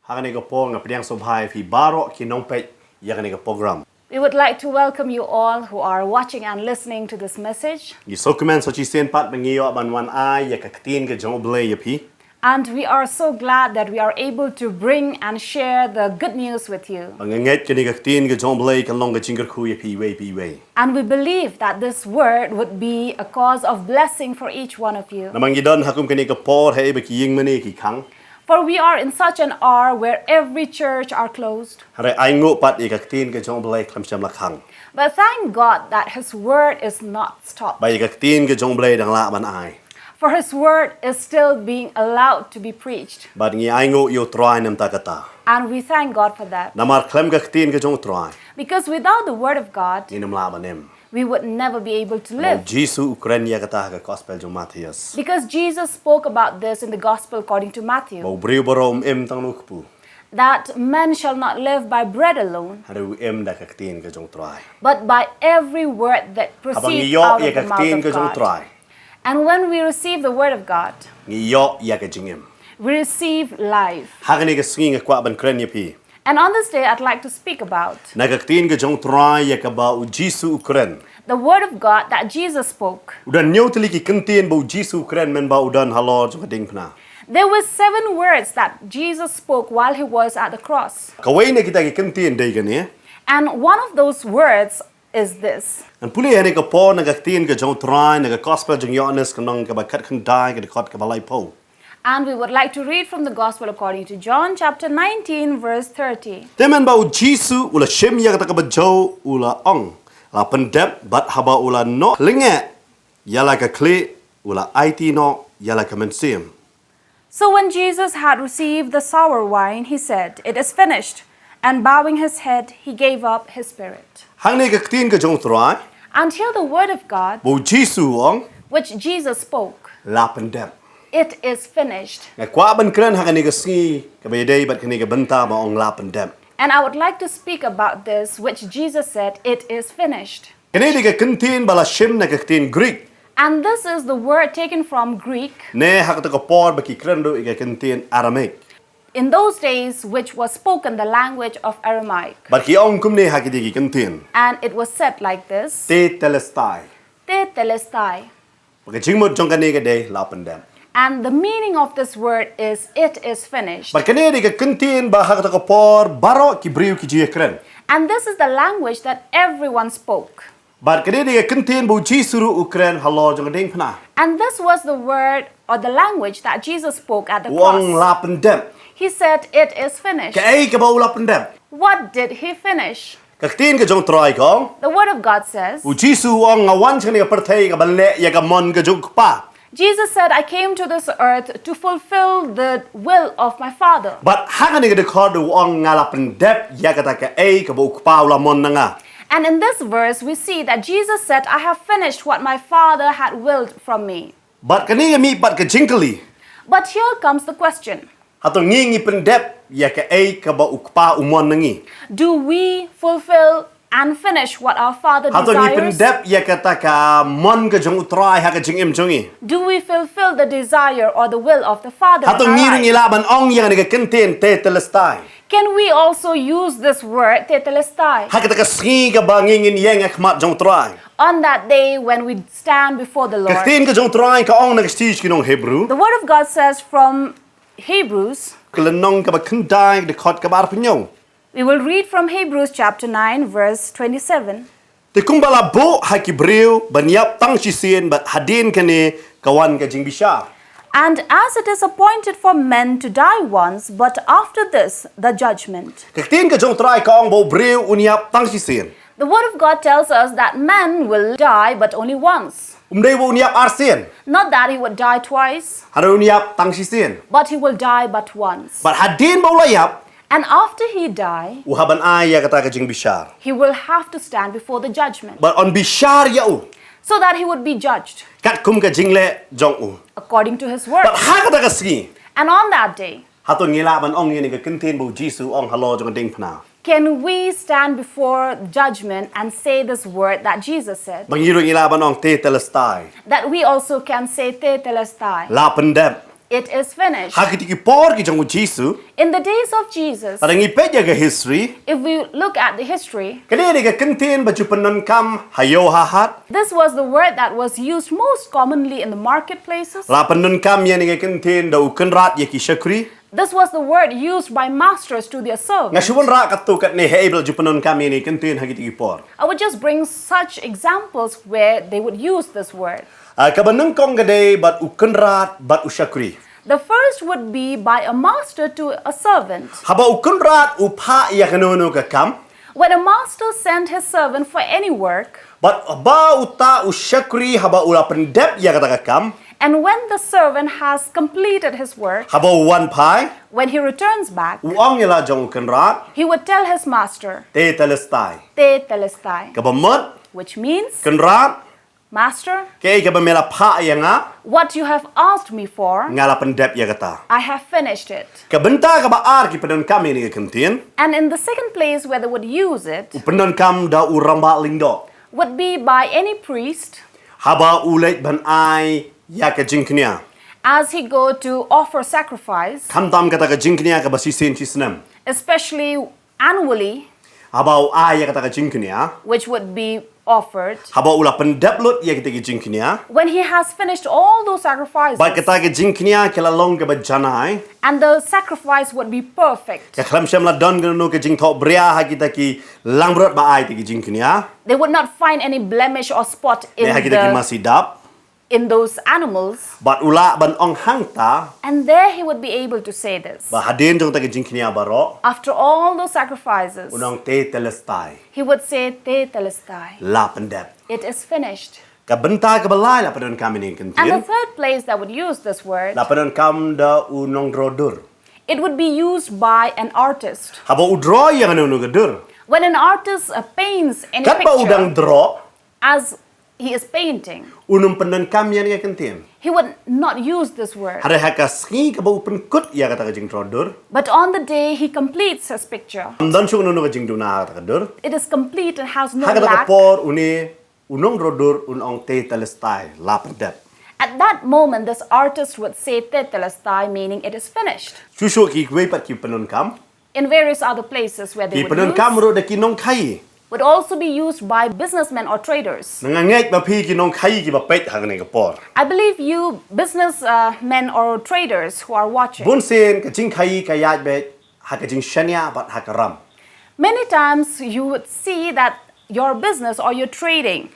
Hakani ko po nga pidang sobhay fi baro kinongpet yakani ko program. We would like to welcome you all who are watching and listening to this message. Gisokumen so chisen pat mangiyo banwan ay yakaktin ka jong oblay yapi. And we are so glad that we are able to bring and share the good news with you. Banganget kani kaktin ka jong oblay kan long ka jingar ku yapi way. And we believe that this word would be a cause of blessing for each one of you. Namangidon hakum kani ka por hay bakiying mani ki kang. For we are in such an hour where every church are closed. Hare ay ngo pat ikaktin ka jong oblay klamsyam lakhang. But thank God that His word is not stopped. Bay ikaktin ka jong oblay dang la ban ay. For His word is still being allowed to be preached. Bad ngi ay ngo yo try nam takata. And we thank God for that. Namar klem kaktin ka jong try. Because without the word of God, Inam la banem. we would never be able to live. Jisu Ukraine yakata ka gospel jong Matthias. Because Jesus spoke about this in the Gospel according to Matthew, Mau briu borom em tang nukpu. that man shall not live by bread alone, Haru em da kaktin ka jong try. but by every word that Habang proceeds iyo out ya of the mouth kaktin of ka jong God. try. And when we receive the word of God, Ngiyo ya ka jingem. we receive life. Hakani ka swing kwa ban kren yapi. And on this day, I'd like to speak about Na kaktin ka jong try ya ka ba u Jisu Ukraine. the word of God that Jesus spoke. Udan nyaw tali ki kantin ba u Jisu Ukraine men ba udan halor jong ding pna. There were 7 words that Jesus spoke while He was at the cross. Kawai na kita ki kantin day gani. And one of those words is this. An puli hani ka po na kaktin ka jong try na ka gospel jong yones ka nang ka ba kat kan dai ka kot ka balai po. And we would like to read from the Gospel according to John chapter 19 verse 30. Temen ba u Jisu ula shem ya ka ba jo ula ong. La Pyndep bat haba ula no linge yala ka kle ula IT no yala ka mensim. So when Jesus had received the sour wine, He said, "It is finished." And bowing His head, He gave up His spirit. Hang ne ka tin ka jong try And hear the word of God, bo Jisu ong which Jesus spoke. la Pyndep. It is finished. Nga kwa ban kren ha ka si ka ba day bat ka ka banta ba ong la Pyndep. And I would like to speak about this, which Jesus said, "It is finished." Kani ka kantin bala shem na ka tin Greek. And this is the word taken from Greek Ne ha ka por ba ki kren do ka kantin Aramaic. in those days, which was spoken the language of Aramaic. Bat ki ong kum ne ha ki di kantin. And it was said like this, Te telestai. "Te telestai." Ba ka jingmot jong ka day la Pyndep. And the meaning of this word is, "It is finished." Bat kani ka kantin ba ha ka por baro ki briu ki ji kren. And this is the language that everyone spoke. Bat kani ka kantin bo Jisu ru Ukraine halor jong ding pna. And this was the word or the language that Jesus spoke at the Wong cross. la Pyndep. He said, "It is finished." Ka ay ka ba la Pyndep. What did He finish? Kaktin ka jong try kong. The word of God says, U Jisu wong ngawan chani ka perthai ka balle ya ka mon ka jong pa. Jesus said, "I came to this earth to fulfill the will of my Father." But hangani ka de khod wong nga la Pyndep ya ka ta ka ay ka ba pa la mon na nga. And in this verse, we see that Jesus said, "I have finished what my Father had willed from me." But kani ka mi bat ka jingkali. But here comes the question. Hato ngingi Pyndep ya ka ay ka ba pa umon nangi. Do we fulfill and finish what our Father Hato ngi desires? Pyndep ya ka ta ka mon ka jong utray ha ka jingim jongi. Do we fulfill the desire or the will of the Father? Hato in our ngiring life? ilaban ong ya ka kantin te telestai. Can we also use this word, tetelestai, Ha ka ta ka singi ka ba ngingin yang akmat jong try. on that day when we stand before the Lord? Kaktin ka jong try ka ong nag-stage kinong Hebrew. The Word of God says from Hebrews, Kalanong ka ba kandai de khot ka bar pinyo. we will read from Hebrews chapter 9, verse 27. Te kung bala bo ha kibreu banyap tang sisien bat hadin kani kawan ka jing bisha. And as it is appointed for men to die once, but after this, the judgment. Kaktin ka jong try ka ong bo breu unyap tang sisien. The Word of God tells us that man will die but only once. Umday bo unyap arsien. Not that he would die twice, Haro unyap tang sisien. but he will die but once. But hadin bo layap And after he die, uhaban aya kata ka jing bishar. he will have to stand before the judgment, But on bishar ya u. so that he would be judged Kat kum ka jing le jong u. according to his word. But ha kata ka singi. And on that day, Hato ngilaban ong yun ka kantin bo Jisu ong halo jong ding pna. can we stand before judgment and say this word that Jesus said? Mangiru ila banong te telestai. That we also can say te telestai. La pendep. It is finished. Hakiti ki por ki jong Jesu. In the days of Jesus, Parangi peja ke history. if we look at the history, Kani ke kentin baju penon kam hayo hahat. this was the word that was used most commonly in the marketplaces. La penon kam ya ni ke kentin da ukenrat ye ki syakri. This was the word used by masters to their servants. Ngasuon ra katu kat ni hebel ju penon kam ye ni kentin hakiti ki por. I would just bring such examples where they would use this word. Kabanung kong gade bat ukenrat bat usyakri. The first would be by a master to a servant. Haba ukenrat upha ya kanono ka kam. When a master sent his servant for any work, But ba uta usyakri haba ula pendep ya kata ka kam. and when the servant has completed his work, Haba wan pai. when he returns back, Uang yala jong ukenrat. he would tell his master, Te telestai. te telestai, Kabamot. which means, Kenrat. Master, Kaya kabamela pa ya nga. what you have asked me for, Ngala pendep ya kata. I have finished it. Kabenta ka baar ki penon kami ni kentin. And in the second place where they would use it Penon kam da uramba lingdo. would be by any priest Haba ulet ban ai ya ka jingknya. as he go to offer sacrifice, Kam tam kata ka jingknya ka basisin chisnem. especially annually, Haba ai ya kata ka jingknya. which would be offered. Haba ula pendep lut ya kita ka jingknya. When he has finished all those sacrifices, Ba kata ka jingknya kala long ka bajanai. and the sacrifice would be perfect, Ka klam syam la don gano ka jing thok bria ha kita ki langbrot ba ai ti jingknya. they would not find any blemish or spot Ne ha kita ki masidap. in those animals. Bat ula ban ong hangta. And there he would be able to say this. Ba hadin jong ta ka jingknya baro. After all those sacrifices, Unong te telestai. he would say, te telestai. La pendep. It is finished. Ka benta ka balai la penon kami ni And the kentin. third place that would use this word, La penon kam da unong drodur. it would be used by an artist. Haba udro yang anu gadur. When an artist paints any Kat ba udang picture dro as he is painting, unum penon kam yang ni kentin. he would not use this word. Hare haka ski ka ba upen kut ya kata ka jing drodur. But on the day he completes his picture, Dan sung unu ka jing duna kata ka dur. it is complete and has no Haka ta ka lack. por uni unong drodur unong te telestai la pendep. At that moment, this artist would say te telestai, meaning it is finished. Susu ki kwe pat ki penon kam. In various other places where they Ki would penon kam use, ro da ki Nongkhryiem. would also be used by businessmen or traders. Nangangek ba pi ki Nongkhryiem ki ba pet haka ni ka por. I believe you businessmen or traders who are watching, Bun sen ka jing khai ka yaj be haka jing shanya bat haka ram. many times you would see that your business or your trading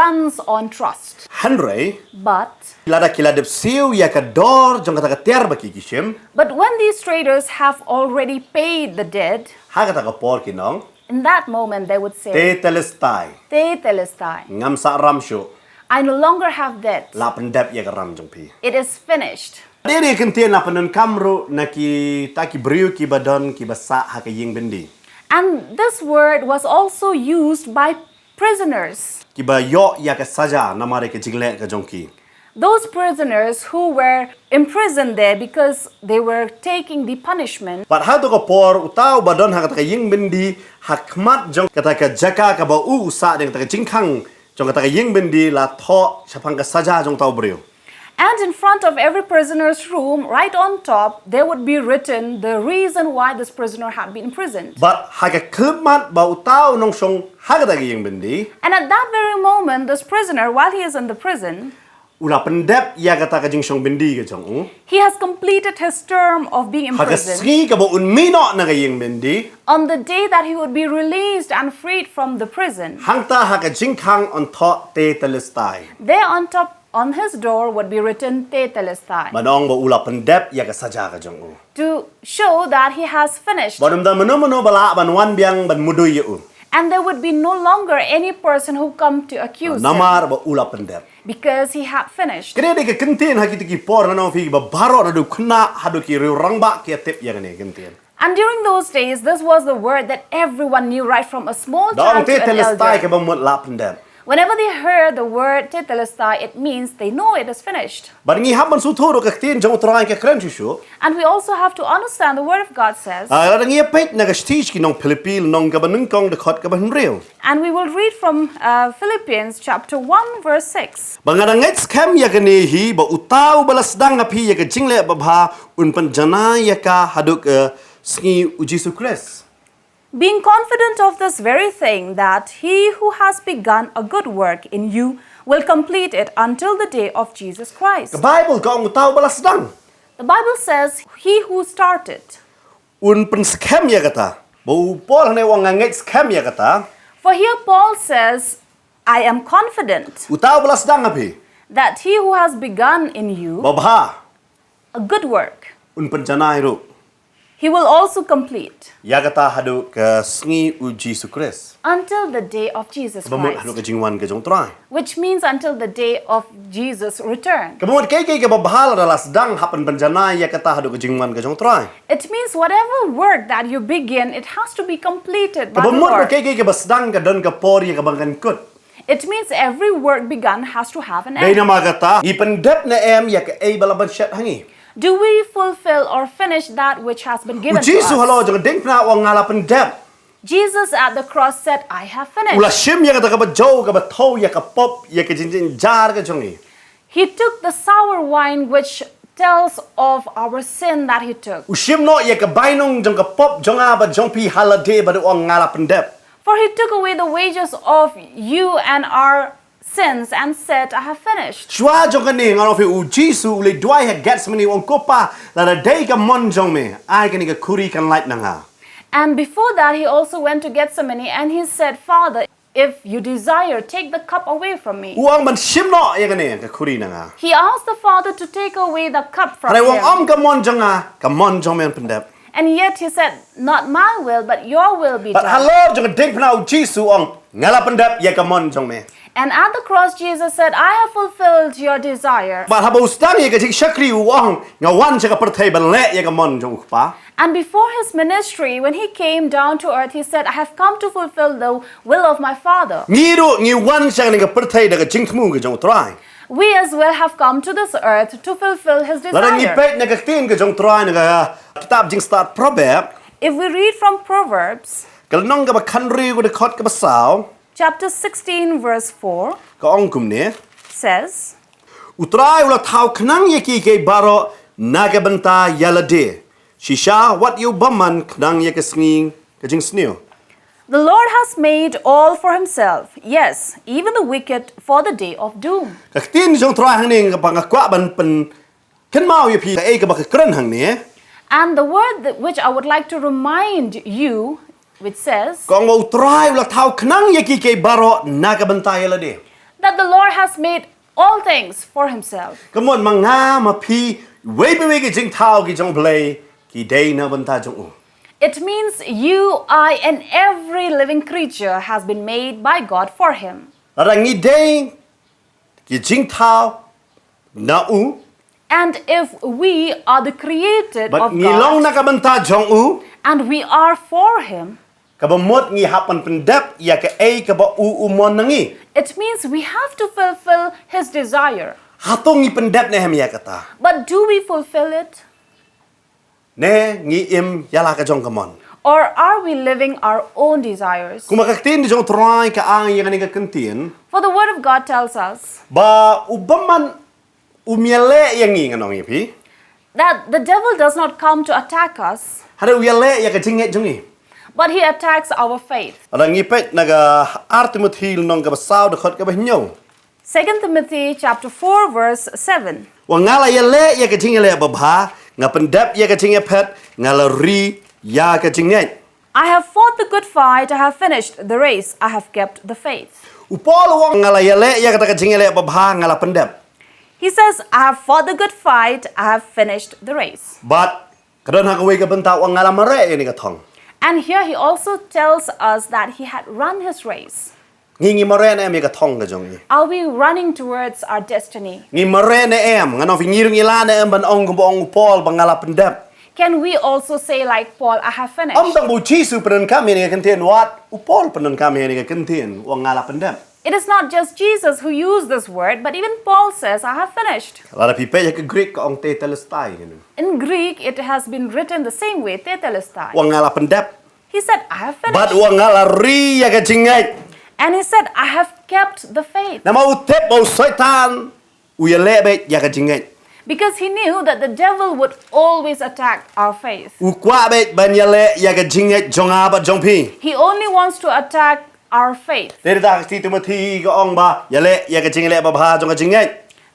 runs on trust. Henry But lada kiladep siu ya ka dor jong kata ka ter ba ki kishim. when these traders have already paid the debt, Haka ta ka por ki nong. in that moment they would say, Te telestai. te telestai, Ngam sa ram syu. I no longer have debt. La pendep ya ka ram jong pi. It is finished. Dere kentien la penon kamru na ki ta ki briu ki badon ki basa haka ying bendi. And this word was also used by prisoners. Ki ba yo ya ka saja namare ke jingle ka jong ki. Those prisoners who were imprisoned there because they were taking the punishment, Pat ha to ka por utau badon haka ta ka ying bendi hakmat jong kata ka jaka ka ba u usa deng ta ka jingkhang jong kata ka ying bendi la tho chapang ka saja jong tau briu. and in front of every prisoner's room, right on top, there would be written the reason why this prisoner had been imprisoned. But haka kelmat ba utau nong song haka ta ka ying bendi And at that very moment, this prisoner, while he is in the prison, ula pendep ya kata ka jing song bendi ka jong u. he has completed his term of being Haka imprisoned. sri ka ba un mino na ka ying bendi. On the day that he would be released and freed from the prison, Hangta haka jingkhang on tho te telestai. there on top on his door would be written te telestai, Manong ba ula pendep ya ka saja ka jong u. to show that he has finished. Bonum da mano bala ban wan biang ban mudu ye u. And there would be no longer any person who come to accuse him Namar ba ula pendep. because he had finished. Kene de ke kentin ha ki por na fi ba baro na du khna hadu ki ru rangba ki tip ya ne kentin. And during those days, this was the word that everyone knew right from a small Dong child te to an telestai elder. ka ba mut la pendep. Whenever they hear the word tetelestai, it means they know it is finished. Baringi haban suturo ka tin jong trai ka kren chu. And we also have to understand the word of God says, Baringi pet na ka stage ki nong Philippine nong ka banung kong de khot ka ban real. and we will read from Philippians chapter 1 verse 6. Bangaranget scam ya ka ni hi ba utaw balas dang api ya ka jingle ba bha un panjana ya ka haduk sngi ujisu Christ. Being confident of this very thing, that he who has begun a good work in you will complete it until the day of Jesus Christ. Ka Bible ka ong utaw balas dang. The Bible says, he who started. Un pen scam ya kata. Bo Paul hane wang nget scam ya kata. For here Paul says, I am confident Utaw balas dang api. that he who has begun in you Ba bha a good work, un panjana ru. he will also complete Ya kata haduk sngi ujisu Christ. until the day of Jesus Bamut Christ, haduk ka jingwan ka jong trai. which means until the day of Jesus' return. Kemudian kay ka babahal adalah sedang hapan penjana ya kata haduk kejingman ke jong try. It means whatever work that you begin, it has to be completed by the Kebumut Lord. kay ka sedang ka don ka por ya ka bangkan kut. It means every work begun has to have an Dai end. nama kata i pendep na em ya ka ai balaban syat hangi. Do we fulfill or finish that which has been given to Ujisu halo us? jong ding pna wang ngala pendep. Jesus at the cross said, I have Ula finished. shim ya kata ka bajau ka bathau ya ka pop ya ka jinjin jar ka jongi. He took the sour wine which tells of our sin that he took. Ushim no ya ka bainong jong ka pop jong ba jong pi halade ba wang ngala pendep. For he took away the wages of you and our sins and said, I have finished. Shwa jong ka ni ngalo fi ujisu ule dwai ha gets mani wang kopa la da dai ka mon jong me. Ai ka ni ka kuri kan light na nga. And before that, he also went to Gethsemane and he said, Father, if you desire, take the cup away from me. Uang man sim no ya ka ni ka kuri na nga. He asked the Father to take away the cup from Hare wang him. om ka mon jong nga ka mon jong me pendep. And yet he said, not my will, but your will be But done. hello jong ding pna ujisu ong ngala pendep ya ka mon jong me. And at the cross, Jesus said, I have fulfilled your desire. But haba ustang ya ka jing shakri uang ngawan cha ka perthai ban le ya ka mon jong pa. And before his ministry, when he came down to earth, he said, I have come to fulfill the will of my Father. Ngiru ngi wan cha ni ka perthai da ka jing thmu ka jong trai. We as well have come to this earth to fulfill his La ngi desire. pet na ka tin ka jong trai na ka kitab jing start proverb. If we read from Proverbs, Kal nong ka ba kanri ko de khot ka ba saw chapter 16, verse 4, ka ong kum ne. says, Utrai ula thau knang ya ki ke baro naga banta yalade. Shisha what you baman knang ya ka sngi ka jing snio. The Lord has made all for himself, yes, even the wicked for the day of doom. Ka tin jong trai hang ning ka pang kwa ban pen kan mau ya pi ka e ka ba ka kren hang ne. And the word which I would like to remind you, which says Kong mo utrai ula thau knang ya ki ke baro naga banta yalade. that the Lord has made all things for himself. Kamon manga ma pi we ka jing thau ki jong play ki day na banta jong u. It means you, I, and every living creature has been made by God for him. Ara ngi day ki jing thau na u. And if we are the created But of ngilong God, na ka banta jong u. and we are for him, Ka ba mot ngi hapan pendep ya ka e ka ba u umon nangi. it means we have to fulfill his desire. Hatong ngi pendep ne hem ya kata. But do we fulfill it? Ne ngi im yala ka jong kamon. Or are we living our own desires? Kuma ka tin jong try ka ang ya ka ni ka kentien. For the word of God tells us Ba ubaman umiale yang ngi nganong ipi. that the devil does not come to attack us, Hada uyale ya ka jinget jongi. but he attacks our faith. Ada ngi pet naga artimuthil nong ka ba saw de khot ka ba nyo. 2 Timothy chapter 4 verse 7. Wa ngala ya le ya ka jingele ba bha nga pendep ya ka jinget pet ngala ri ya ka jinget. I have fought the good fight, I have finished the race, I have kept the faith. Upol wong ngala ya le ya ka jingele ba bha ngala pendep. He says, I have fought the good fight, I have finished the race. But kadon ha ka we ka benta wang ngala mare ya ni ka thong. And here he also tells us that he had run his race. Ngi mare na em ya ka thong ka jongi. Are we running towards our destiny? Ngi mare na em ngano fi ngirung ila na em ban ong ko ong pol ba ngala pendep. Can we also say like Paul, I have finished? Om tang bu chi su penen kami ni ka kentien wat upol penen kami ni ka kentien wang ngala pendep. It is not just Jesus who used this word, but even Paul says, I have finished. Lada pipe ya ke Greek ka ong tetelestai ngene. In Greek, it has been written the same way, tetelestai. Wang ngala Pyndep. He said, I have But finished. wang ngala ri ya ke jingai. And he said, I have kept the faith. Na mau tep mau Satan u ya lebe ya ke jingai. Because he knew that the devil would always attack our faith. U kwa be ban ya le ya ke jingai jonga ba jongpi. He only wants to attack our faith. Dari dah ti Timothy ka ong ba ya le ya ke jingai le ba ba jong ke jingai.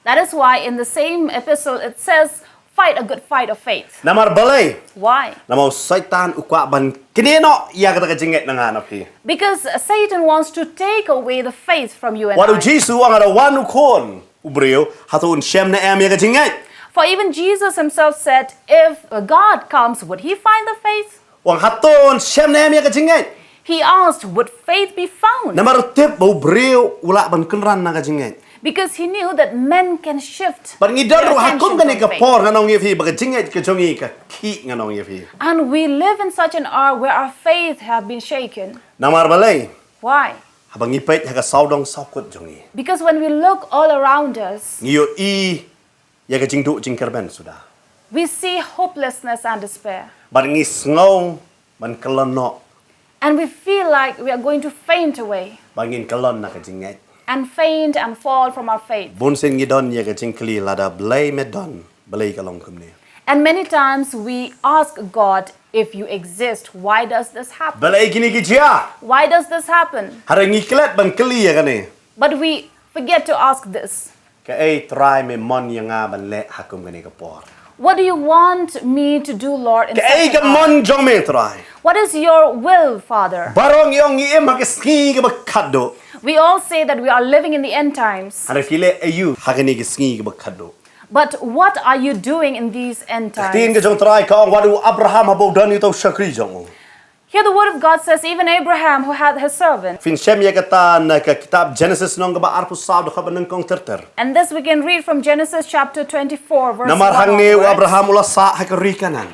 That is why in the same epistle it says, fight a good fight of faith. Namar balai. Why? Na mau Satan u kwa ban kineno ya ke jingai na nga na pi. Because Satan wants to take away the faith from you and Wadu I. Jisu ang ada wanu kon ubreu hatun shem na em ya ke jingai. For even Jesus himself said, if God comes, would he find the faith? Wang hatun shem na em ya ke jingai. He asked, would faith be found? Namar tip bau breu ula ban kenran na ke jingai. Because he knew that men can shift But ngidar their ru hakum attention kan from ka faith. por nganong yefi baga jingai ke jongi ka ki nganong yefi. And we live in such an hour where our faith have been shaken. Namar balai Why? habang ngipet ha ka saudong saukut jongi. Because when we look all around us, Ngiyo i ya ka jingdu jingkerben sudah. we see hopelessness and despair. But ngis ngau ban kelonok And we feel like we are going to faint away bangin kelon na ka jingai. and faint and fall from our faith. Bun sin ngidon ya ka jingkli lada blai medon blai kalong kumni. And many times we ask God, if you exist, why does this happen? Balai kini ki jia. Why does this happen? Hari ngiklet ban keli ya kani. But we forget to ask this. Ka ai try me mon yang nga ban le hakum kani ka por. What do you want me to do, Lord? In Ka ai such ka an hour? mon jong me try. What is your will, Father? Barong yung iem ha ka ski ka bakado. We all say that we are living in the end times. Hari file ayu ha kani ka ski ka bakado. But what are you doing in these end Tin ka times? jong try ka ong wadu Abraham habo dan ito shakri jong. Here the word of God says, even Abraham, who had his servant. Fin shem ya kata na ka kitab Genesis nong ba arpu sabdo ka ban kong terter. And this we can read from Genesis chapter 24, verse 1 Namar hang ni onwards. Abraham ula sa ha ka rikanan.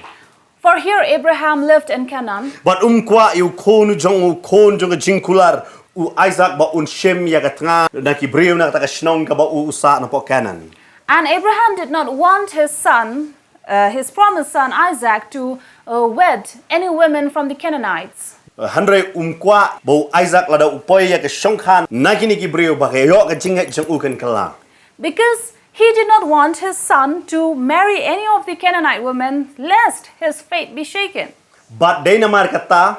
For here Abraham lived in Canaan, But kwa yu konu kon jong jingkular u Isaac ba un shem ya katanga na kibreu na ka shnong ka ba u usa na po kanan. and Abraham did not want his son, his promised son Isaac, to wed any women from the Canaanites. Handre kwa bo Isaac lada upoy ya ka shongkhan na kini kibreu ba kayo ka jinga jong u kan kala. Because he did not want his son to marry any of the Canaanite women, lest his faith be shaken. But day na mar kata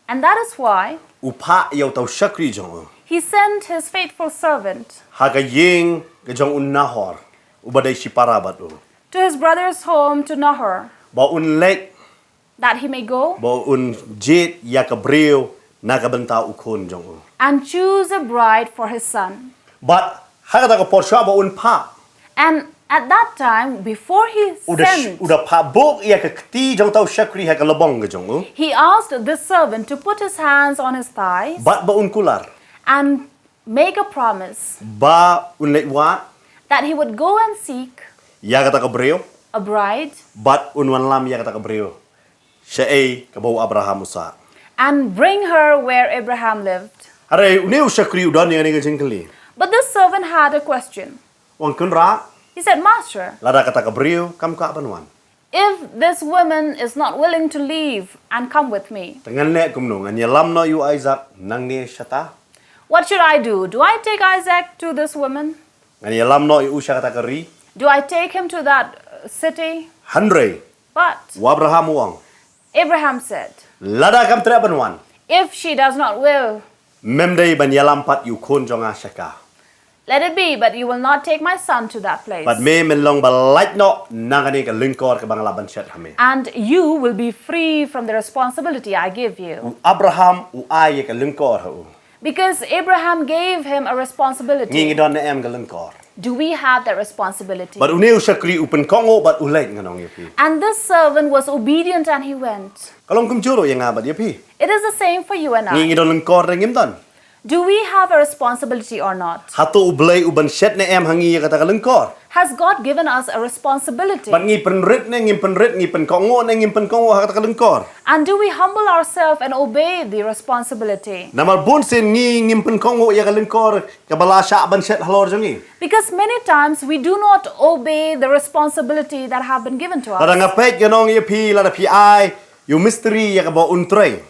And that is why upa yaw taw shakri jong. he sent his faithful servant Ha ka ying ka jong un nahor ubaday si parabat u. to his brother's home to Nahor, Ba un lek that he may go ba un jit ya ka breu na ka banta u kon jong u. and choose a bride for his son. But ha ka por sha ba un pa And at that time, before he sent, udah pa bok ya ka kti jong taw shakri ha ka labong ka jong u. he asked this servant to put his hands on his thighs Bat ba un kular and make a promise ba un letwa that he would go and seek ya kata ka breu a bride bat un wan lam ya kata ka breu siya ay kabaw Abraham usa and bring her where Abraham lived. are uniu shakri udan yang ni ka jingkali But this servant had a question. wang kunra He said, Master, lada kata ka breu kam ka banwan if this woman is not willing to leave and come with me, tangan ne kumno ngan lam no yu Isaac nang ni syata what should I do? Do I take Isaac to this woman? ngan lam no yu usya kata ka ri Do I take him to that city? handre But wa Abraham wang Abraham said, lada kam tre banwan if she does not will, memdai ban yalam pat yu kon jonga syaka. let it be, but you will not take my son to that place. But me menlong balait no nangani ka lingkor ka bang laban syat hame. And you will be free from the responsibility I give you. Abraham u ay ka lingkor ho. Because Abraham gave him a responsibility. Ngingi don na em ka lingkor. Do we have that responsibility? But uniu syakri upen kongo but ulait nganong yapi. And this servant was obedient and he went. Kalong kumjuro yang abad yapi. It is the same for you and I. Ngingi don lingkor ringim don. Do we have a responsibility or not? Hato ublay uban syat na em hangi ya kata ka lingkor. has God given us a responsibility? Ban ngi penrit ne ngi penrit ngi pen kongo ne ngi pen kongo ha ta kalengkor. And do we humble ourselves and obey the responsibility? Namar bun sen ngi pen kongo ya kalengkor ka bala sha ban set halor jangi. Because many times we do not obey the responsibility that have been given to La us. ngapet yanong ya pi la pi ai you mystery ya ka bo untrei.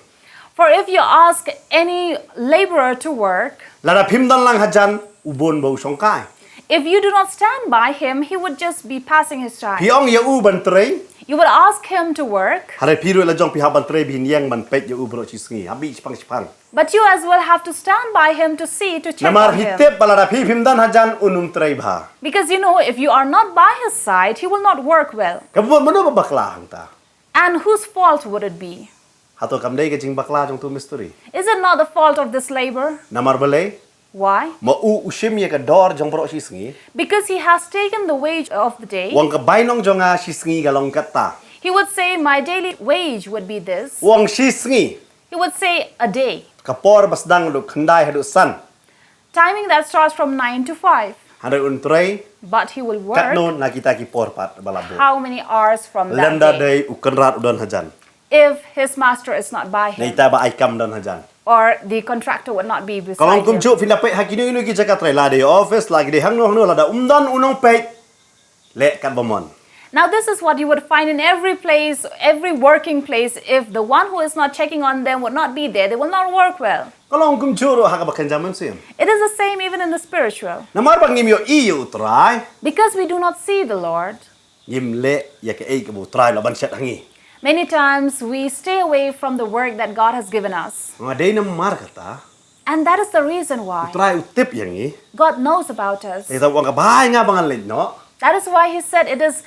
For if you ask any laborer to work, La phim dan lang hajan ubon bo songkai. if you do not stand by him, he would just be passing his time. Pi ong ya u ban trei. You would ask him to work, Hare pi ru la jong pi ha ban trei bin yang ban pet ya u bro chi sngi. Habi chpang. but you as well have to stand by him to see, to check Namar on him. hitep bala pi phim dan hajan unum trei bha. Because you know, if you are not by his side, he will not work well. Ka bo mono ba bakla hang ta. And whose fault would it be? Hato kam dei ka jing bakla jong tu mystery. Is it not the fault of this labor? Namar bale Why? ma u ushim ya ka dor jong bro chi sngi. Because he has taken the wage of the day. Wang ka bainong jonga chi sngi ga long kata. He would say, my daily wage would be this. Wang chi sngi He would say, a day. kapor basdang lu khandai hadu san. Timing that starts from 9 to 5. Hada untrei But he will work katno na kita ki por pat balabo. how many hours from that Lenda day? dei ukenrat udon hajan. If his master is not by him, Neita ba aikam don hajan. or the contractor would not be beside Kalong kum him. chu finape hakinu inu ki jaka trai la de office lagi de hangno hangno la da umdan unong pe. Le kat bomon. Now this is what you would find in every place, every working place. If the one who is not checking on them would not be there, they will not work well. Kalong kum chu ro hakabakan jaman sim. It is the same even in the spiritual. Namar bang ngim yo iyo trai. Because we do not see the Lord, Ngim le ya ke ei ke bu trai la ban set hangi. many times we stay away from the work that God has given us. Nga dei na mar kata. And that is the reason why Trai utip yang ni. God knows about us. Eta wang ka bai nga bangan le no. That is why he said, it is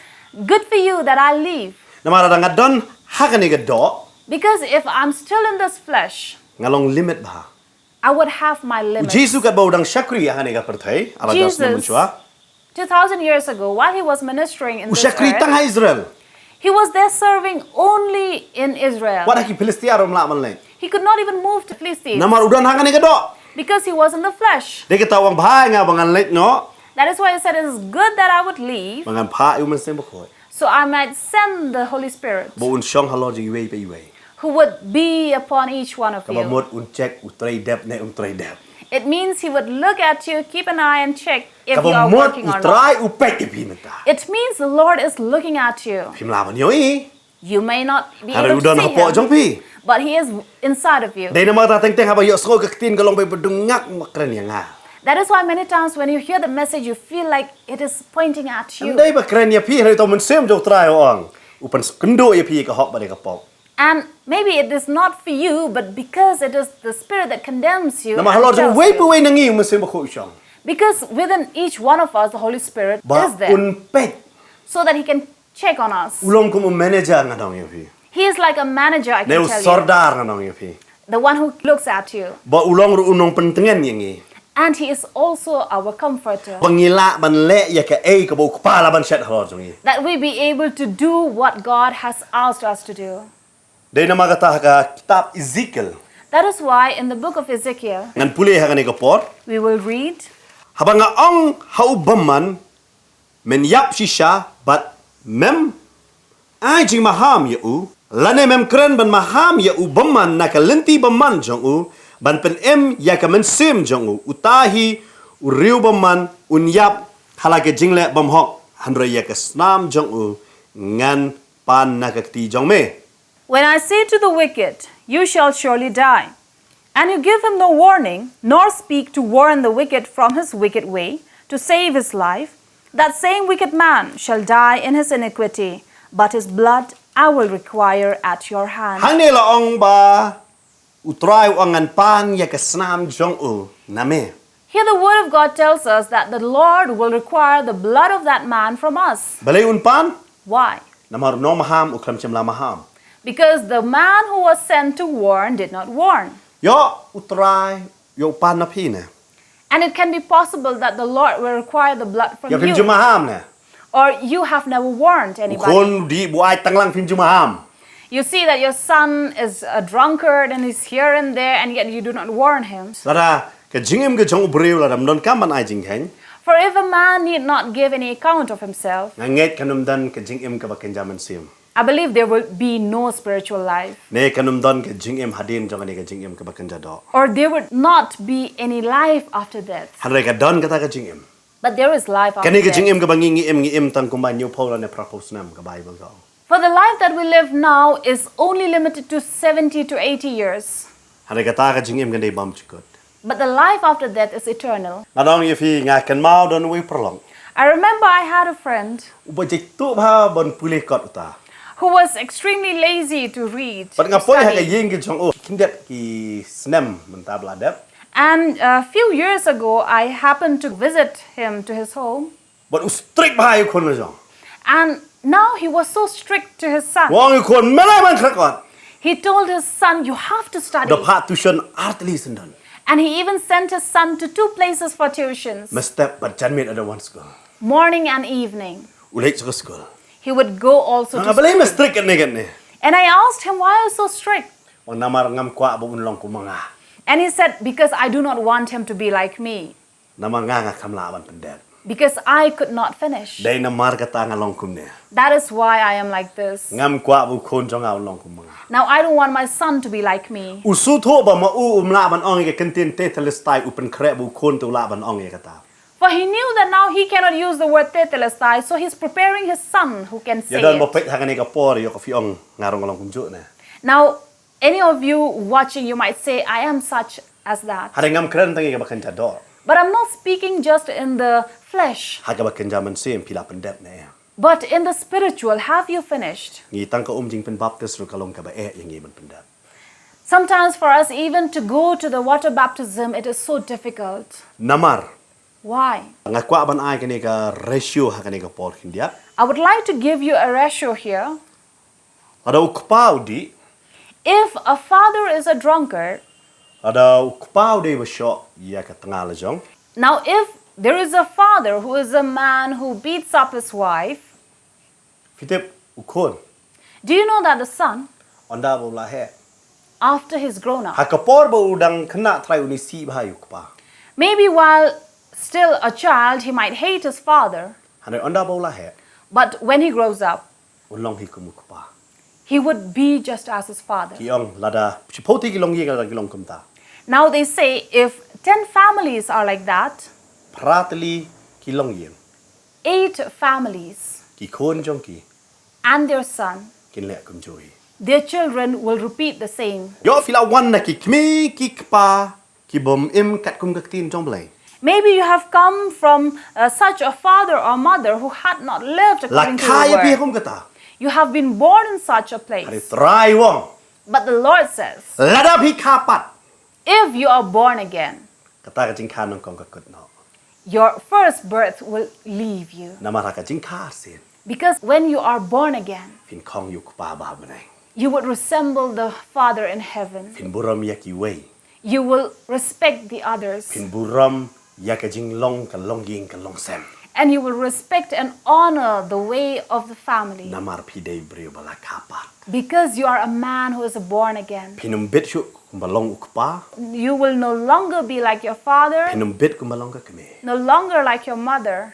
good for you that I leave. Namara da ngadon hakani ga do. Because if I'm still in this flesh, Ngalong limit ba. I would have my limits. Jesus ka baudang syakri hakani ga perthai. Ala jas na Jesus, munchwa. 2,000 years ago, while he was ministering in this Usyakri tang earth, ha Israel. he was there serving only in Israel. Wala ki Filistia rom la man le. He could not even move to Philistines Namar udan hakani ga do. because he was in the flesh. De kita wang bai nga bangan le no. That is why he said it is good that I would leave, Bangan pa yu man sem bkhoi. so I might send the Holy Spirit, Bo un syong halo ji wei pe wei. who would be upon each one of Ka you. mod un check utrai dep ne utrai dep. It means he would look at you, keep an eye and check if Ka you are mod working or not. utrai upek ke pinata. It means the Lord is looking at you. Pim la man yo i. You may not be Hara able to udan see hapo him, jong pi. but he is inside of you. Dei na mata teng teng haba yo sko ka tin ka long pe bedungak makren yang nga. That is why many times when you hear the message, you feel like it is pointing at you. Andai ba kren ya pi hari to mun sem jong trai ong. Upan kendo ya pi ka hok ba de ka pok. And maybe it is not for you, but because it is the Spirit that condemns you. Nama and halor jong tells wei you. pe wei nangi mun sem ba khu syong. Because within each one of us, the Holy Spirit Ba is there, un pet so that He can check on us. ulong ko mo manager nga dong ya pi. He is like a manager, I Ne can tell you. sordar nga dong ya pi. The one who looks at you. Ba ulong ru unong pentengan yang ni. And He is also our comforter. Pangila ban le ya ka ei ka bo kpala ban set halor jong ni. That we be able to do what God has asked us to do. Dei na magata ka kitab Ezekiel. That is why in the book of Ezekiel, Ngan pulih ha ka por. we will read, Habang nga ong haubaman men yap shisha bat mem ai jing maham ya u lane mem kren ban maham ya u baman na kalenti baman jong u ban pen em ya ka men sim jong u utahi u riu baman un yap halake jingle bam hok handra ya ka snam jong u ngan pan na ka ti jong me. when I say to the wicked, you shall surely die, and you give him no warning, nor speak to warn the wicked from his wicked way, to save his life, that same wicked man shall die in his iniquity, but his blood I will require at your hand. Hang ne la ong ba utrai angan pan ya ka snam jong u na me. Here the word of God tells us that the Lord will require the blood of that man from us. Balay un pan Why? namar no maham ukram chim la maham. Because the man who was sent to warn did not warn. Yo utrai yo pan na pi ne. And it can be possible that the Lord will require the blood from Yo pim you. jumaham ne. Or you have never warned anybody. Kon di buai tanglang pim jumaham. You see that your son is a drunkard and he's here and there, and yet you do not warn him. Lara ka jingim ke jong breu la dam don kam ban ai jing hen. For if a man need not give any account of himself, Nganget kanumdan ka jingim ka bakenjaman sim. I believe there will be no spiritual life. Ne kanumdan ka jingim hadin jong ne ka jingim ka bakenjado. Or there would not be any life after death. Hanre ka don kata ka jingim. But there is life after Kani ka death. jingim ka bangingi im tang kumban new Paul ne proposnam ka Bible ko. For the life that we live now is only limited to 70 to 80 years. Hanre ka ta ka jingim ka ne bam chikot. But the life after death is eternal. Nadong yefi nga kan mau don wi prolong. I remember I had a friend Uba jik tu ba bon pulih kot uta. who was extremely lazy to read. Pat to ngapoy ha ka study. ying ki jong o kindet ki snem mentabla dep. And a few years ago, I happened to visit him to his home. But strict ba yu kon jong. And now he was so strict to his son. Wong yu kon melai man krakot. He told his son, you have to study. The part tuition artli sendan. And he even sent his son to 2 places for tuitions, Mestep but janmit ada one school. morning and evening. Ulai ke school. He would go also to Nga balai school. strict kan ne. And I asked him, why are you so strict? Wong namar ngam kwa bu unlong ku manga. And he said, because I do not want him to be like me. Namar nga kamla ban Pyndep. Because I could not finish. Dai namar kata ngalong kum ne. That is why I am like this. Ngam kwa bu kon jong unlong ku manga. Now I don't want my son to be like me. Usu tho ba ma u umla ban ong ke kentin te telestai upen krep bu kon tu la ban ong ke kata. For he knew that now he cannot use the word tetelestai, so he's preparing his son who can say Ya don ba it. pek ha ka por yo ka fi ong ngarong ngalong kum ju ne. Now, any of you watching, you might say, I am such as that. Hare ngam kren tangi ka bakan jador. But I'm not speaking just in the flesh, Ha ka bakan jaman sim pila Pyndep ne. but in the spiritual. Have you finished? Ngi tang ka jing pen baptis ru kalong ka ba yang ngi ban Pyndep. Sometimes for us, even to go to the water baptism, it is so difficult. Namar Why? nga kwa ban ai ka ne ka ratio ha ka ne ka por India. I would like to give you a ratio here. Ada ukpau di, If a father is a drunkard, ada ukpau de ba sho ya ka tanga la jong. now if there is a father who is a man who beats up his wife, Fitep ukon do you know that the son, onda bo la he. after he's grown up, Ha ka por ba udang kena try uni si ba ukpa. maybe while still a child, he might hate his father, Hane onda bo la he. but when he grows up, Ulong hi kum ukpa. he would be just as his father. Ki ong lada chipoti ki long ye ka ki long kum ta. Now they say if 10 families are like that, Pratli ki long ye. 8 families Ki kon jong ki and their son, kin le kum joi. their children will repeat the same. Yo fila wan na ki kmi ki kpa ki bom im kat kum ka tin jong blai. Maybe you have come from such a father or mother who had not lived La according to kaya pi the word. kum kata. You have been born in such a Hare place. try wong. But the Lord says, Lada pi kapat. if you are born again, Kata ka jing ka nong kong ka kut no. your first birth will leave you. Namara ka jing ka sin. Because when you are born again, Fin kong yu kpa ba benai. you would resemble the Father in heaven. Fin buram ya ki wei. You will respect the others. Fin buram ya ka jing long ka long ying ka long sem. And you will respect and honor the way of the family. Namar pi dei brio bala kapat. Because you are a man who is born again. Pinum bit shu kumbalong ukpa. You will no longer be like your father, Pinum bit kumbalong ka kami. no longer like your mother.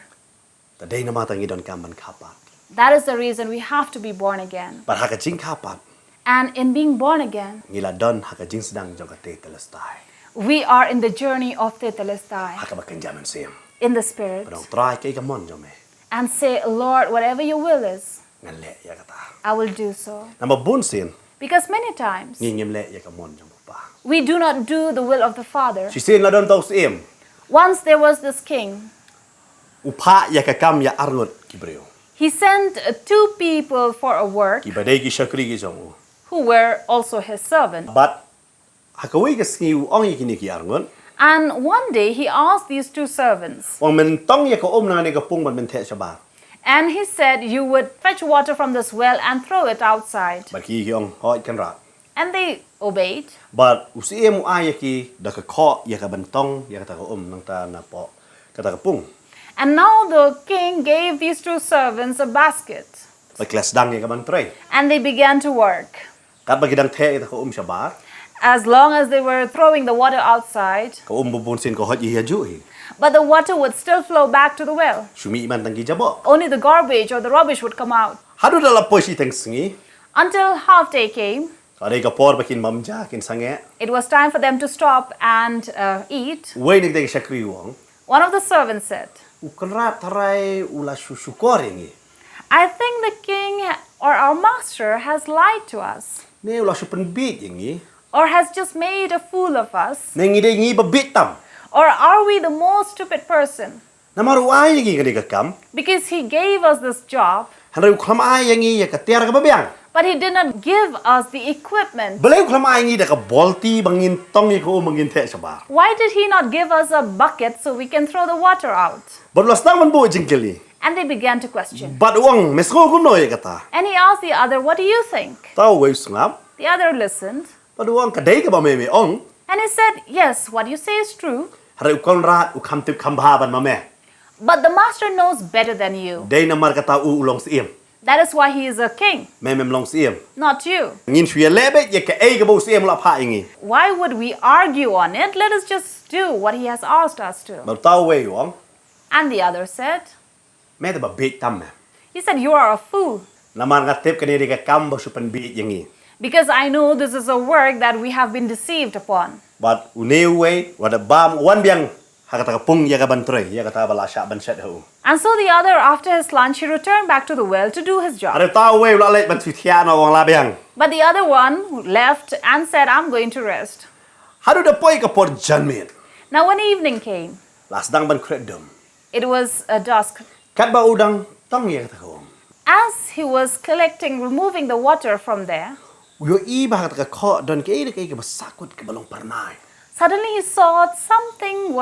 Ta dei namata ngi don kamban kapat. That is the reason we have to be born again. But haka jing kapat. And in being born again, Ngila don haka jing sedang jong ka te telestai. we are in the journey of Tetelestai, Haka bakan jaman sim. in the spirit. Padong try kay ka mon jome. And say, Lord, whatever your will is, Ngan le ya kata. I will do so. Nama bun sin. Because many times, Ngingim le ya ka mon jong pa. we do not do the will of the Father. Si sin la don tau sim. Once there was this king. Upa ya ka kam ya arngot kibrio. He sent 2 people for a work Ki badai ki shakri ki jong. who were also his servant. But hakawai ka singi ong ikini ki arngot. And one day he asked these 2 servants, Wang men tong ya ka na ni ka pung ban men te shabar. and he said, you would fetch water from this well and throw it outside. But ki ong hoi kan rat. And they obeyed. But usi mu ay ki da ka kho ya ka bantong ya ka ta nang ta na po. Ka ta ka pung. And now the king gave these 2 servants a basket. Like klas dang ya ka ban tray. And they began to work. Kat bagi dang te ta ka shabar. As long as they were throwing the water outside, Ka bubun sin ko hot ya ju hi. But the water would still flow back to the well. Shumi man tanggi jabo. Only the garbage or the rubbish would come out. Hadu dala poshi tang singi. Until half day came, Kare ka por bakin mamja kin sange. it was time for them to stop and eat. Wei nik dek shakri wong. One of the servants said, Ukanrat tarai ula shukor ingi. I think the king or our master has lied to us, Ne ula shupen bit ingi. or has just made a fool of us, Ne ngi de ngi babit tam. or are we the most stupid person? Namaru ai ingi kani ka kam. Because he gave us this job, Hanru klam ai ingi ya ka tiar ka babyang. but he did not give us the equipment. Belai klam ai ingi da ka bolti bangin tong ko mangin the sabar. Why did he not give us a bucket so we can throw the water out? Barulas tang man bo jingkeli. And they began to question. But wong mesko kum no ya kata. And he asked the other, what do you think? Tau wei sungap. The other listened. But wong ka dei ka ba me ong. And he said, yes, what you say is true. Hanru konrat u kam tip kam ban ma me. But the master knows better than you. Dei namar kata u ulong siem. That is why he is a king, Mem long siem. not you. Ngin shwe lebe ya ka ei ka bo siem la pha ingi. Why would we argue on it? Let us just do what he has asked us to. But tau wei wong. And the other said, Me ta ba bit tam me. he said, you are a fool. Namar nga tip kani ka kam ba supan bit yangi. Because I know this is a work that we have been deceived upon. But uneway wada bam wan biang hakata ka pung ya ka bantre ya kata bala sha ban set ho. And so the other, after his lunch, he returned back to the well to do his job. Are tau wei la let ban thia na wang la biang. But the other one left and said, I'm going to rest. Hadu da poi ka por janmit. Now when evening came, Las dang ban kredum. it was dusk. Kat ba udang tong ya kata ho. As he was collecting, removing the water from there, Yo i ba kata ka kho don ke ei ka basakut ka balong parnai. suddenly he saw something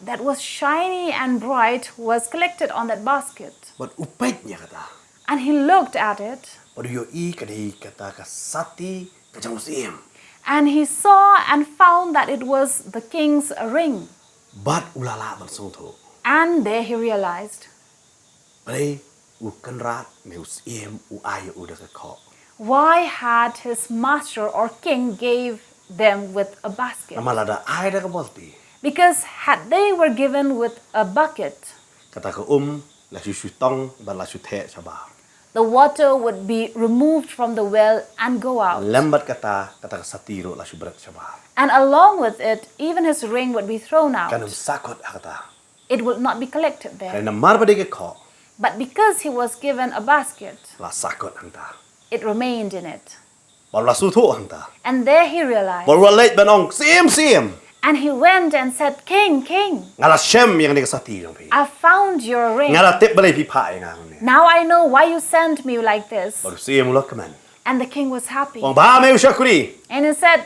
that was shiny and bright was collected on that basket. But upet nya kata. And he looked at it, But yo i ka dei kata ka sati ka jang siem. and he saw and found that it was the king's ring. But ulala ban song tho. And there he realized, Play u kanrat me usiem u ay u da ka kho. why had his master or king gave them with a basket? Namalada ay da ka bolti. Because had they were given with a bucket, Kata ka la tong ba la the sabar. the water would be removed from the well and go out. Lambat kata ka satiro la berat sabar. And along with it, even his ring would be thrown out. Kanum sakot kata. It would not be collected there. Kaya namar ba di ka kho But because he was given a basket, la sakot hangta. it remained in it. Baru la suto hangta. And there he realized. Baru la late banong sim. And he went and said, King, king, Ngala shem yang di ka satiro pi. I found your ring. Ngala tip balay pi pa nga ni. Now I know why you sent me like this. Baru sim ulo kaman. And the king was happy. Wang ba me usyakuri. And he said,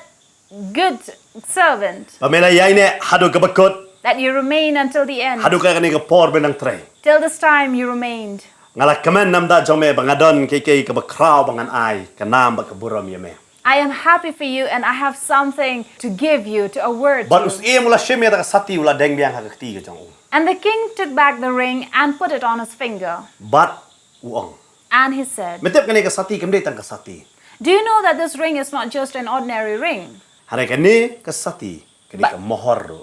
good servant, Pamela yai ne hadu ka bakot. that you remain until the end. Hadu ka kani ka por benang tray. Till this time you remained. Ngala kaman namda jome bangadon kay ka bakraw bangan ay kanam ba ka buram yame. I am happy for you and I have something to give you, to a word But to us you. mula shem ya ka sati ula deng biang hakakti ka jang. And the king took back the ring and put it on his finger. But uong. And he said, Metep kani ka sati kamde tang ka sati. do you know that this ring is not just an ordinary ring? Hare kani ka sati kani ka mohor ro.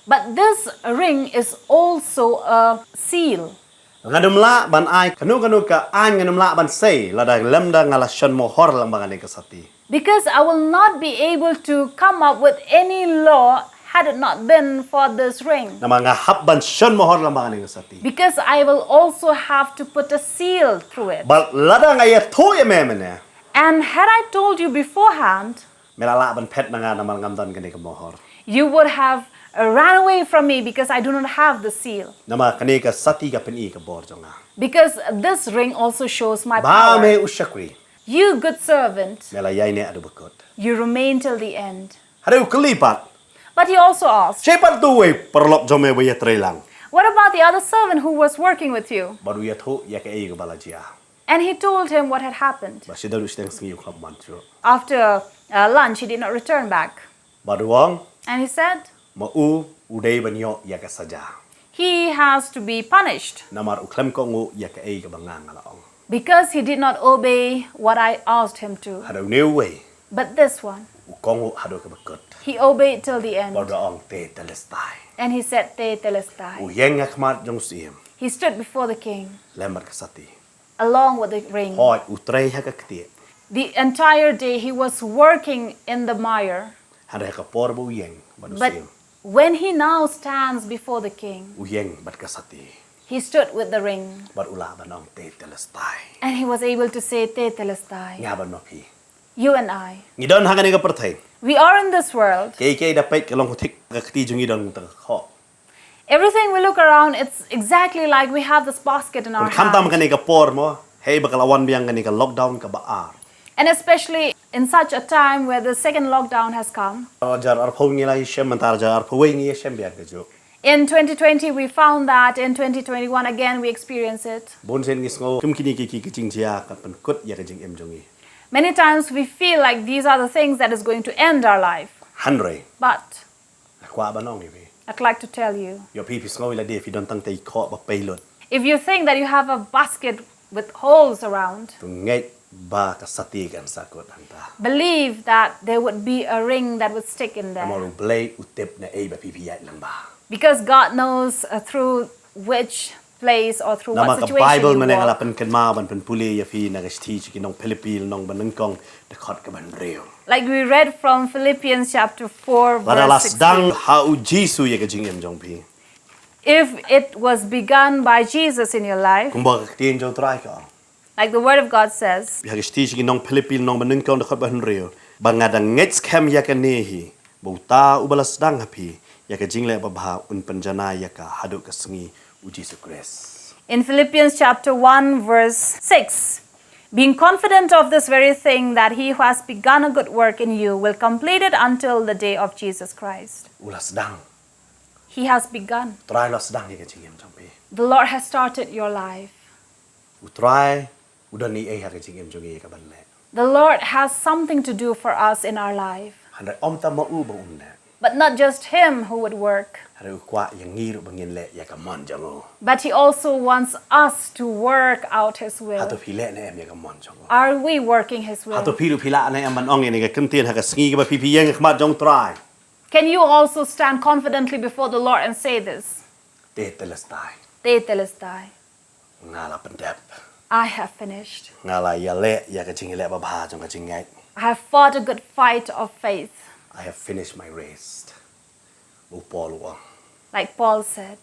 But this ring is also a seal. Ngadumla ban ay kanu ka an ngadumla ban say lada lemda ngala shan mohor lang bangani ka sati. Because I will not be able to come up with any law had it not been for this ring. Na mga habban shan mohor lang bangani ka sati. Because I will also have to put a seal through it. But lada ngaya to ya memene. And had I told you beforehand, Melala ban pet na nga naman ngamdan kani ka mohor. you would have ran away from me because I do not have the seal. Nama kani ka sati ka peni ka bor jonga. Because this ring also shows my Ba me power. usyakri. You, good servant, Mela yai ne adu bakot. you remain till the end. Hare ukalipat. But he also asked, Siapa tu we perlop jome we tre lang. what about the other servant who was working with you? Baru ya thu ya ka ei ka balajia. And he told him what had happened. Ba sidaru steng singi klop mancho. After lunch, he did not return back. Baru wang And he said, mau udai banyo ya ka saja. he has to be punished Namar uklem ko ngu ya ka ei ka bangang ngalaong. because he did not obey what I asked him to. Hado new way. But this one, Ukongu hado ka bakot. he obeyed till the end. Baru ong te telestai. And he said, Te telestai. U yeng khmat jong siem. He stood before the king, Lemar kasati. along with the ring. Hoi utrei hakakti. The entire day he was working in the mire. Hare ka porbo yeng badu But siem. when he now stands before the king, U yeng bat kasati. he stood with the ring. Bat ula banong te telestai. And he was able to say, Te telestai. Nga banopi. You and I. Ngidon hagani ka perthai. We are in this world. Kay dapet ka long hutik kakti jong ngidon ta kho. Everything we look around, it's exactly like we have this basket in our Kung kamtam hand. kani ka por mo. Hey bakalawan biyang kani ka lockdown ka baar. And especially in such a time where the second lockdown has come. Jar arpho ngila shem mantar jar arpho ngi shem biyang ka jo. In 2020, we found that. In 2021, again, we experience it. Bon sen ngis ngo tum kini ki jing jia ka pen kut ya ka jing em jongi. Many times we feel like these are the things that is going to end our life. Hanre. But Kwa banong ni. I'd like to tell you, Yo pi ngo ila de fi don tang tai kho ba pailot. if you think that you have a basket with holes around, Tu ngai ba ka sati kan sakot hanta. believe that there would be a ring that would stick in there. Amoro blay utep na e ba pi pi lang ba. Because God knows through which place or through Nama what ka situation Bible you man ngala walk. pen kan ma ban pen puli ya fi na ka sti chi nong Philippine nong ban kong de khot ka ban reo. Like we read from Philippians chapter 4, Lada verse las dang 16. ha u Jisu ya ka jing em jong pi. If it was begun by Jesus in your life, Kung ba ka tien jo try ka. like the Word of God says, Ya ka sti chi nong Philippine nong ban kong de khot ban reo. Bangada ngets kem ya ka nehi. Bauta u balas dang hapi. Ya ka jing le ba bha un panjana ya ka hadu ka sengi u Jisu Christ. in Philippians chapter 1, verse 6, being confident of this very thing, that he who has begun a good work in you will complete it until the day of Jesus Christ. Ulas dang. He has begun. Try las dang ya ka jing em jong pi. The Lord has started your life. U try udan ni e ha ka jing em jong ya ka ban le. The Lord has something to do for us in our life. Handai om ta ma u ba un ne. But not just him who would work, Hare kwa yang ngiru bangin le ya ka mon jango. but he also wants us to work out his will. Hato pile na em ya ka mon jango. Are we working his will? Hato pilu pila na em ban ong ni ka kentien ha ka sngi ka ba pipi yang khmat jong try. Can you also stand confidently before the Lord and say this? Te telestai. Te telestai. Ngala Pyndep. I have finished. Ngala ya le ya ka jing le ba bha jong ka jing ngai. I have fought a good fight of faith, I have finished my race. U pol wa. like Paul said.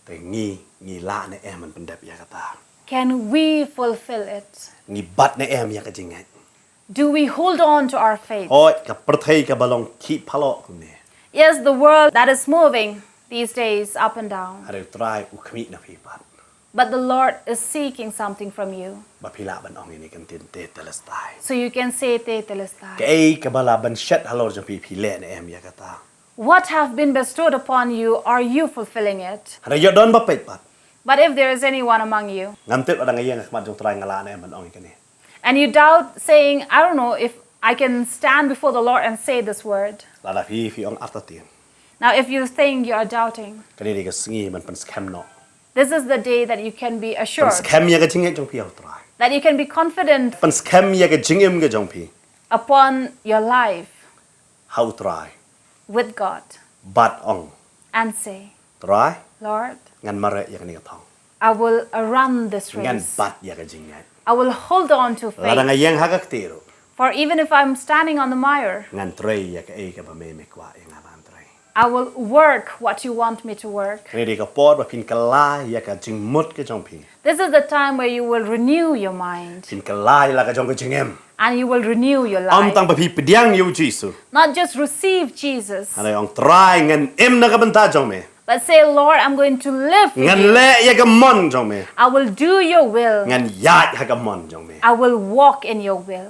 Te ngi la na em man Pyndep ya ka ta. Can we fulfill it? Ngi bat na em ya ka jing ngai. Do we hold on to our faith? Hoi ka perthai ka balong ki phalo ku ne. Yes, the world that is moving these days up and down. Hare try u khmi na pi pat. But the Lord is seeking something from you. Ba pila ban ong ni kan tin te telestai. So you can say Te telestai. Kay kabala ban shet halor jong pi le na em ya ka ta. What have been bestowed upon you, are you fulfilling it? Hare yo don ba pet pat. But if there is anyone among you, Ngam tet ada ngayang khmat jong try ngala na em ban ong ka ni. and you doubt saying, I don't know if I can stand before the Lord and say this word. La da fi ong artatin. Now, if you think you are doubting, Kani ri ka sngi man pan scam no. this is the day that you can be Pan assured, scam ya ka jing jong pi au try. that you can be confident Pan scam ya ka jing em ka jong pi. upon your life How try. with God Bat ong. and say, Try. Lord, Ngan mare ya ka ni ka thong. I will run this Ngan race. bat ya ka jing ngai. I will hold on to La da faith. ngayang ha ka tiro. For even if I'm standing on the mire, Ngan tray ya ka e ka ba me kwa ya nga ban tray. I will work what you want me to work. Kani ri ka por ba pin ka la ya ka jing mut ka jong pi. This is the time where you will renew your mind Pin ka la la ka jong ka jing em. and you will renew your Om life. tang pa pi pediang yu Jisu. Not just receive Jesus, Hare ong try ngan em na ka banta jong me. but say, Lord, I'm going to live for Ngan you. le ya ka mon jong me. I will do your will. Ngan ya ha ka mon jong me. I will walk in your will.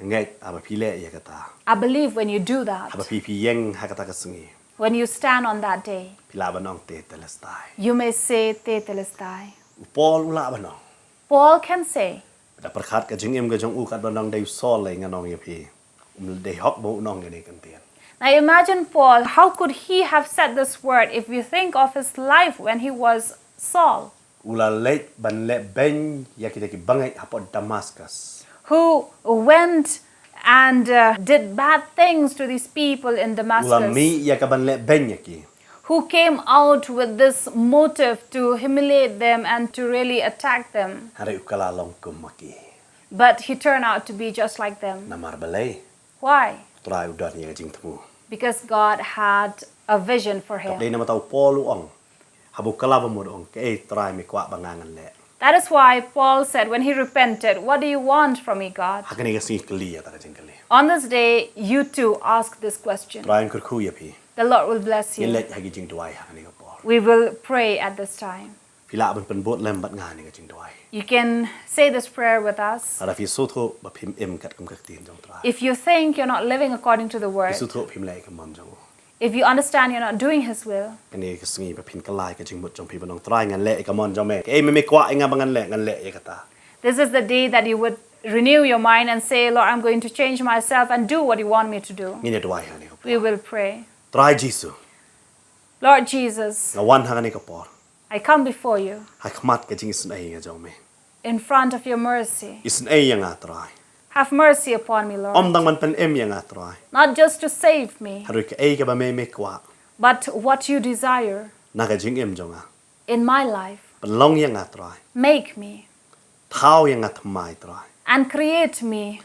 Ngai aba pi le ya ka ta. I believe when you do that, Aba pi yang ha ka ta ka sngi. when you stand on that day, Pila ba nong te telestai. you may say, Te telestai. Upol ula ba nong. Paul can say, Da perkhat ka jing em ka jong u kat ba nong dei sol le nganong ya pi. Dei hok bo nong ni kan tian. now imagine Paul, how could he have said this word if you think of his life when he was Saul, Ula le ban le ben ya kita ki bangai hapot Damascus. who went and did bad things to these people in Ula Damascus, mi ya ka ban le ben ya ki. who came out with this motive to humiliate them and to really attack them. Hari ukala long kumaki. But he turned out to be just like them. Namar balay. Why? Try udan yang jing temu. Because God had a vision for Dei him. nama tau polu ong. Habu kala bamud ong ke try mi kwa bangangan le. That is why Paul said when he repented, "What do you want from me, God?" Hakani kasi kali ya ta jing kali. On this day, you too ask this question. Try ang kurku ya pi. The Lord will bless Yen you. let hagi jing tuai hakani ka pol. We will pray at this time. Pila ban pen bot lem bat ngani ka jing tuai. You can say this prayer with us. Ara fi so tho ba phim em kat kum kak tin jong try. If you think you're not living according to the Fi word, so tho phim lai ka mon jong. if you understand you're not doing His will, Kani ka singi ba phin kalai ka jing mut jong pi banong try ngan le ka mon jong me. Ke me kwa inga bangan le ngan le ya kata. this is the day that you would renew your mind and say, "Lord, I'm going to change myself and do what you want me to do." Ngini tuai hakani ka. We will pray. Try Jesu. Lord Jesus, Ngawan hakani ka por. I come before you Hai khmat ka jing sun ai nga jong me. in front of your mercy. Isun ai yang atrai. Have mercy upon me, Lord. Dang man pen em yang atrai. Not just to save me, Haru ka ai ka ba me kwa. but what you desire Na ka jing em jonga. in my life. Pan long yang atrai. Make me Thao yang atmai trai. and create me.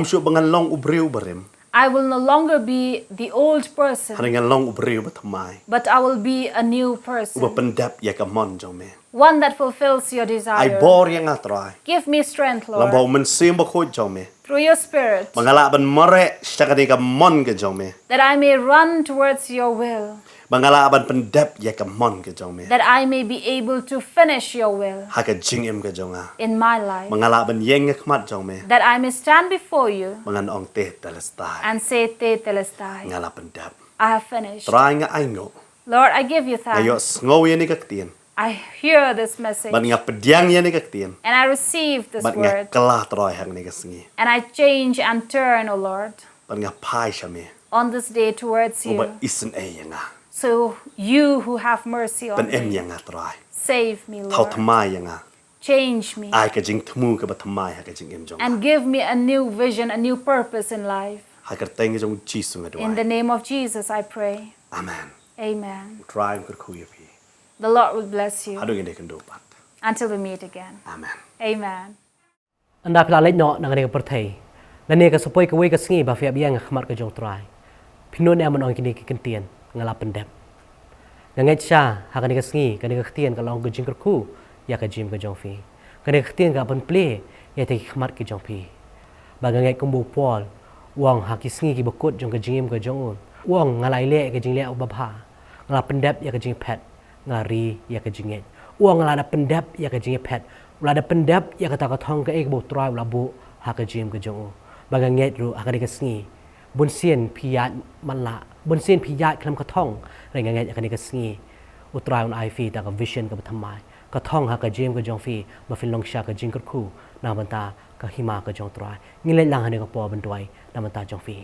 Shu bangan long ubriu barim. I will no longer be the old person, Haru ngan long ubriu batmai. but I will be a new Uba person, pendap ya ka mon jong me. one that fulfills your Ai desire. bor yang atrai. Give me strength, Lam bau Lord, men sim ba khoj jong me. through your Spirit, Bangala ban mare shakani ka mon ka jong me. that I may run towards your will, Bangala ban pendap ya ka mon ka jong me. that I may be able to finish your will Ha ka jing em ka jonga. in my life, Bangala ban yeng khmat jong me. that I may stand before you Bangan ong te talastai. and say, "Te telestai, Ngala pendap. I have finished." Try nga ai ngo. Lord, I give you Ayo thanks. sngow yan ni kaktien. I hear this message Ban nga pedyang yan ni kaktien. and I receive this Ban nga word kalah troy hang ni kasengi. and I change and turn, O Lord, Ban nga pai siya me. on this day towards Uba you. isen ay yang nga. So you who have mercy on Ban em me, yang nga troy. save me, Tau Lord. tamay yang nga. Change me Ay ka jing temu ka ba tamay ha ka jing em jong. and give me a new vision, a new purpose in life. Ha ka teng jong jisu nga In the duay. name of Jesus, I pray. Amen. Amen. Try ang kuya pi. The Lord will bless you Hadu ngene kan dopat. until we meet again. Amen. Amen. Anda pila leit no nang ne perthai. Lan ne ka sapoi ka wei ka sngi ba fia biang khmat ka jong trai. Pino ne amon ong kini ki kentien ngala pendep. Ngangai cha ha ka ne ka sngi ka ne ka ktien ka long ka jing ka khu ya ka jim ka jong fi. Ka ne ka ktien ka ban ple ya te khmat ki jong fi. Ba ngangai kumbu pol wang ha ki sngi ki bakut jong ka jim ka jong un. Wang ngalai le ka jing le ba pha. Ngala pendep ya ka jing pet ngari ya ka jing uang ngala pendep ya ka jing pet. Ula ada pendap ya kata ka thong ka ek bo trai ula bo ha ka jim ka jong bagang nget ru ha ka ni ka sngi bun sien phiyat man la bun sien phiyat klam ka thong rai nget ya ka ni ka sngi u trai un ai fi ta ka vision ka thamai ka thong ha ka jim ka jong fi ma fin long sha ka jing ka khu na ban ta ka hima ka jong trai ngi le lang ha ni ka po ban doi na ban ta jong fi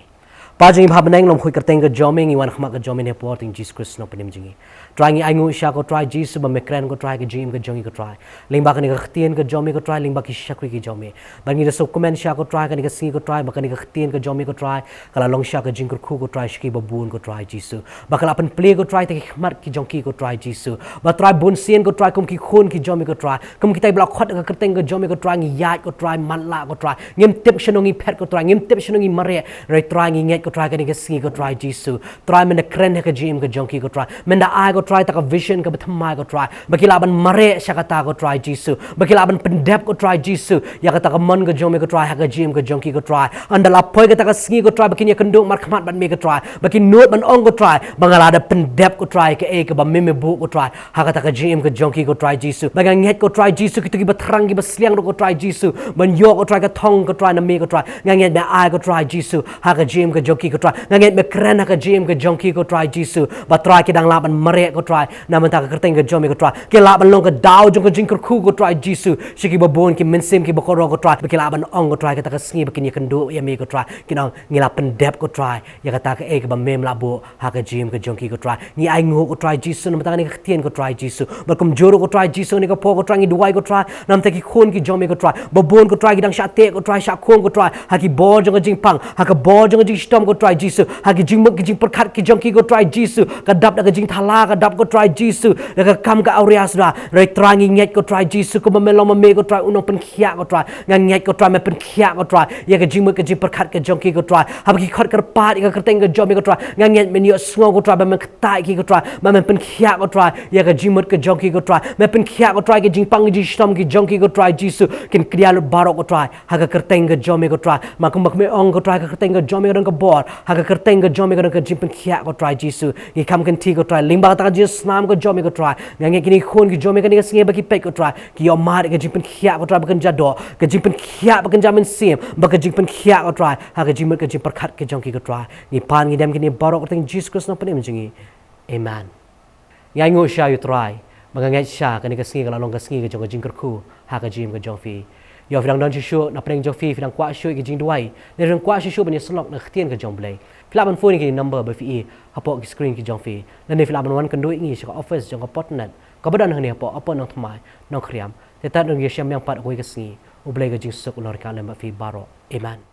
pa jing pha banang lom khui ka teng ka joming i wan khma ka jomin he por ting Jesus Christ no panim jingi try ngi ai ngu sha ko try Jesus ba mekran ko try ka jim ka jongi ko try ling ba ka ni ka ktien ka jomi ko try ling ba ki shakri ki jomi ba ngi so comment sha ko try ka ni ka si ko try ba ka ni ka ktien ka jomi ko try kala long sha ka jing ko khu ko try shki ba bun ko try Jesus ba kala pen play ko try te khmat ki jongki ko try Jesus ba try bun sien ko try kum ki khun ki jomi ko try kum ki tai blok khot ka teng ka jomi ko try ngi yat ko try man la ko try ngim tip shnongi phet ko try ngim tip shnongi mare rai try ngi nget ko try ka ni ka si ko try Jesus try men the kren ka jim ka jongki ko try men da ai ko try ta ka vision ka thamai ko try bakila ban mare shakata ko try Jesus bakila ban pendep ko try Jesus ya kata ka man ka jomi ko try ha ka jim ka jongki ko try andala poi ka ta ka sngi ko try bakin ya kanduk mar khmat ban me ko try bakin nut ban ong ko try bangala da pendep ko try ka e ka ba me bu ko try ha kata ka jim ka jongki ko try Jesus bagang nget ko try Jesus ki tu ki batrang ki basliang ko try Jesus ban yo ko try ka thong ko try na me ko try nganget me ai ko try Jesus ha ka jim ka jongki ko try nganget me kren ha ka jim ka jongki ko try Jesus ba try ki dang la ban mare ko try na man ta ka kerteng ka jomi ko try ki la ban long ka daw jong ka jing ko khu ko try Jesus shiki ba bon ki mensim ki ba ko ro ko try ba ki la ban ong ko try ka ta ka sngi ba ki ni kan do ya me ko try ki nang ngila pendep ko try ya ka ta ka e ka ba mem la bo ha ka jim ka jongki ko try ni ai ngo ko try Jesus na man ta ni ka tien ko try Jesus ba kum joro ko try Jesus ni ka po ko try ngi duai ko try nam ta ki khon ki jomi ko try ba bon ko try ki dang sha te ko try sha khon ko try ha ki bo jong ka jing pang ha ka bo jong ka jing stom ko try Jesus hagi jing mak jing perkat ki jong ki ko try Jesus kadap da jing thala kadap ko try Jesus da kam ka aureas ra rai trangi nyet ko try Jesus ko melong me ko try unong pen khia ko try ngang nyet ko try me pen khia ko try ya ka jing mak jing perkat ki jong ki ko try hab ki khot ka pat ka kerteng ka jom ko try ngang nyet men yo sngo ko try me ktai ki ko try me pen khia ko try ya ka jing mak ka jong ki ko try me pen khia ko try ki jing pang jing stom ki jong ki ko try Jesus kin kriya barok ko try ha ka kerteng ka jom ko try mak me ong ko try ka kerteng ka jom ko bor ha ka kerteng ka jom ko jing pen khia ko try Jesus ki kam kan ti ko try limba ta Jesus nam ko jom ko try ngang kini khon ki jom ko ni singe ba ki pe ko try ki yo mar ka jing pen khia ko try ba kan jado ka jing pen khia ba kan jamin sim ba ka jing pen khia ko try ha ka jing mak ka jing perkat ka jong ki ko try ni pan ni dem kini barok ko teng Jesus Christ no pen jingi amen ngai ngo sha you try magangai sha ka ni ka singe ka long ka singe ka jong ka jing ku ha ka jing ka jong fi yo phlang don chu na preng jong fi phlang kwa shu ki jing duai ne reng kwa shu ban slok na khtian ka jong blai phlang ban phone ki number ba fi hapo ki screen ki jong fi na ne phlang ban wan kan doi ngi ka office jong ka Potternet ka badan hang ne hapo apo Nongthymmai Nongkhryiem te ta dong ye syam yang pat ko ka singi u blai ka jing sok lor ka le ba fi baro amen